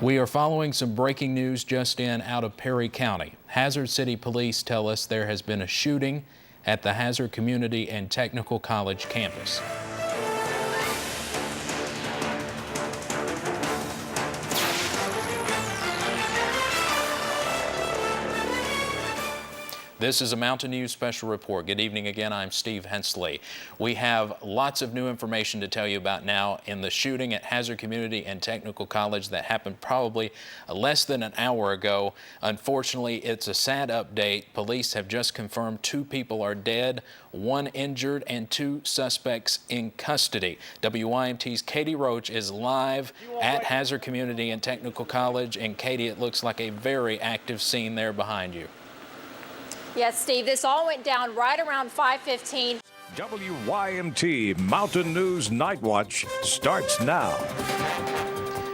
We are following some breaking news just in out of Perry County. Hazard City Police tell us there has been a shooting at the Hazard Community and Technical College campus. This is a Mountain News Special Report. Good evening again. I'm Steve Hensley. We have lots of new information to tell you about now in the shooting at Hazard Community and Technical College that happened probably less than an hour ago. Unfortunately, it's a sad update. Police have just confirmed 2 people are dead, 1 injured, and 2 suspects in custody. WYMT's Katie Roach is live at Hazard Community and Technical College. And Katie, it looks like a very active scene there behind you. Yes, Steve, this all went down right around 5:15. WYMT Mountain News Night Watch starts now.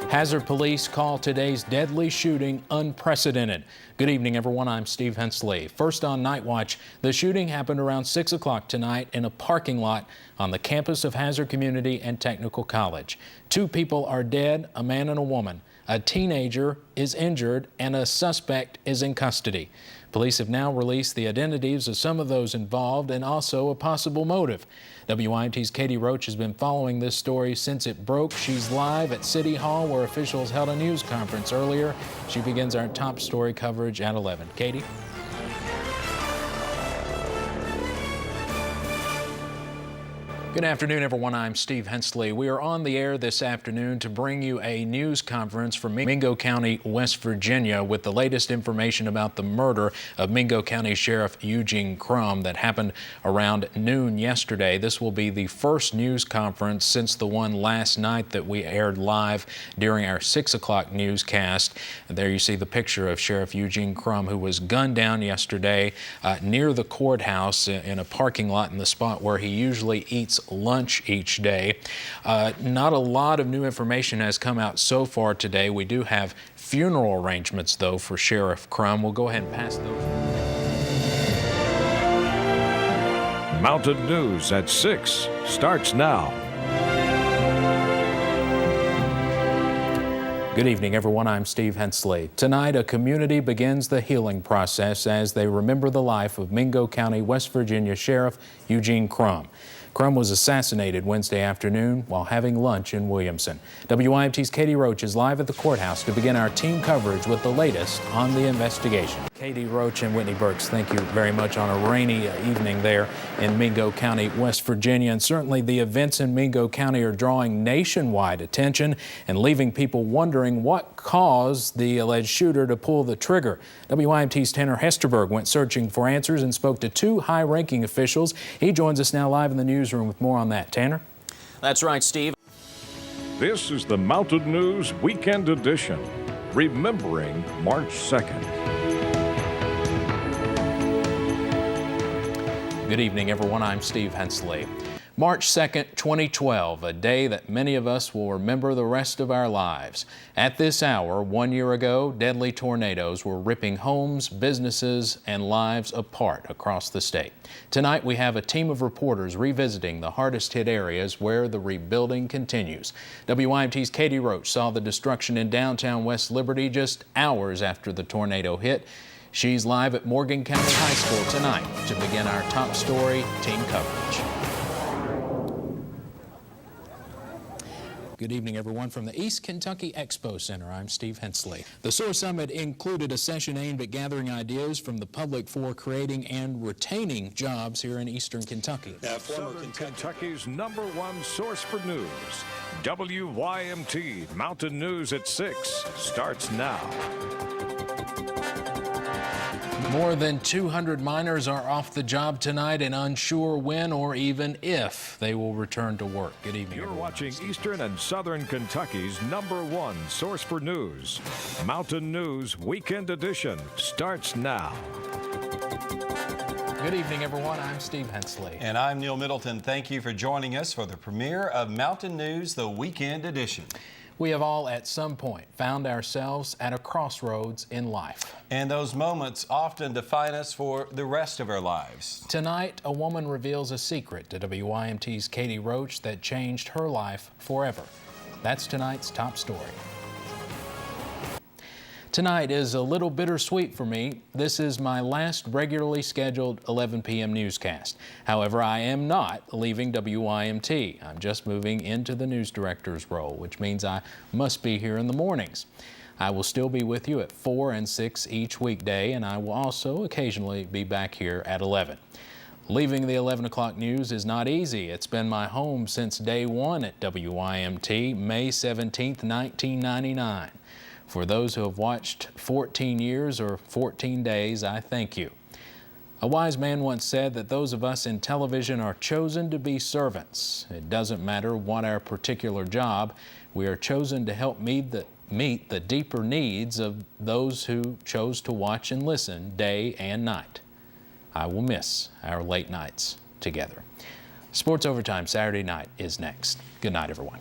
Hazard Police call today's deadly shooting unprecedented. Good evening, everyone. I'm Steve Hensley. First on Night Watch, the shooting happened around 6 o'clock tonight in a parking lot on the campus of Hazard Community and Technical College. 2 people are dead, a man and a woman. A teenager is injured and a suspect is in custody. Police have now released the identities of some of those involved and also a possible motive. WYMT's Katie Roach has been following this story since it broke. She's live at City Hall where officials held a news conference earlier. She begins our top story coverage at 11. Katie? Good afternoon, everyone. I'm Steve Hensley. We are on the air this afternoon to bring you a news conference from Mingo County, West Virginia, with the latest information about the murder of Mingo County Sheriff Eugene Crum that happened around noon yesterday. This will be the first news conference since the one last night that we aired live during our 6 o'clock newscast. And there you see the picture of Sheriff Eugene Crum, who was gunned down yesterday near the courthouse in a parking lot in the spot where he usually eats lunch each day. Not a lot of new information has come out so far today. We do have funeral arrangements, though, for Sheriff Crum. We'll go ahead and pass those. Mountain News at 6 starts now. Good evening, everyone. I'm Steve Hensley. Tonight, a community begins the healing process as they remember the life of Mingo County, West Virginia Sheriff Eugene Crum. Crum was assassinated Wednesday afternoon while having lunch in Williamson. WYMT's Katie Roach is live at the courthouse to begin our team coverage with the latest on the investigation. Katie Roach and Whitney Burks, thank you very much on a rainy evening there in Mingo County, West Virginia. And certainly the events in Mingo County are drawing nationwide attention and leaving people wondering what caused the alleged shooter to pull the trigger. WYMT's Tanner Hesterberg went searching for answers and spoke to 2 high-ranking officials. He joins us now live in the newsroom with more on that. Tanner? That's right, Steve. This is the Mountain News Weekend Edition, remembering March 2nd. Good evening, everyone. I'm Steve Hensley. March 2nd, 2012, a day that many of us will remember the rest of our lives. At this hour, 1 year ago, deadly tornadoes were ripping homes, businesses, and lives apart across the state. Tonight, we have a team of reporters revisiting the hardest hit areas where the rebuilding continues. WYMT's Katie Roach saw the destruction in downtown West Liberty just hours after the tornado hit. She's live at Morgan County High School tonight to begin our top story team coverage. Good evening, everyone. From the East Kentucky Expo Center, I'm Steve Hensley. The SOAR Summit included a session aimed at gathering ideas from the public for creating and retaining jobs here in Eastern Kentucky. Southern Kentucky's #1 source for news. WYMT Mountain News at 6 starts now. More than 200 miners are off the job tonight and unsure when or even if they will return to work. Good evening, You're everyone. watching Eastern and Southern Kentucky's #1 source for news. Mountain News Weekend Edition starts now. Good evening, everyone. I'm Steve Hensley. And I'm Neil Middleton. Thank you for joining us for the premiere of Mountain News, the Weekend Edition. We have all at some point found ourselves at a crossroads in life. And those moments often define us for the rest of our lives. Tonight, a woman reveals a secret to WYMT's Katie Roach that changed her life forever. That's tonight's top story. Tonight is a little bittersweet for me. This is my last regularly scheduled 11 p.m. newscast. However, I am not leaving WYMT. I'm just moving into the news director's role, which means I must be here in the mornings. I will still be with you at 4 and 6 each weekday, and I will also occasionally be back here at 11. Leaving the 11 o'clock news is not easy. It's been my home since day one at WYMT, May 17th, 1999. For those who have watched 14 years or 14 days, I thank you. A wise man once said that those of us in television are chosen to be servants. It doesn't matter what our particular job, we are chosen to help meet the deeper needs of those who chose to watch and listen day and night. I will miss our late nights together. Sports Overtime Saturday night is next. Good night, everyone.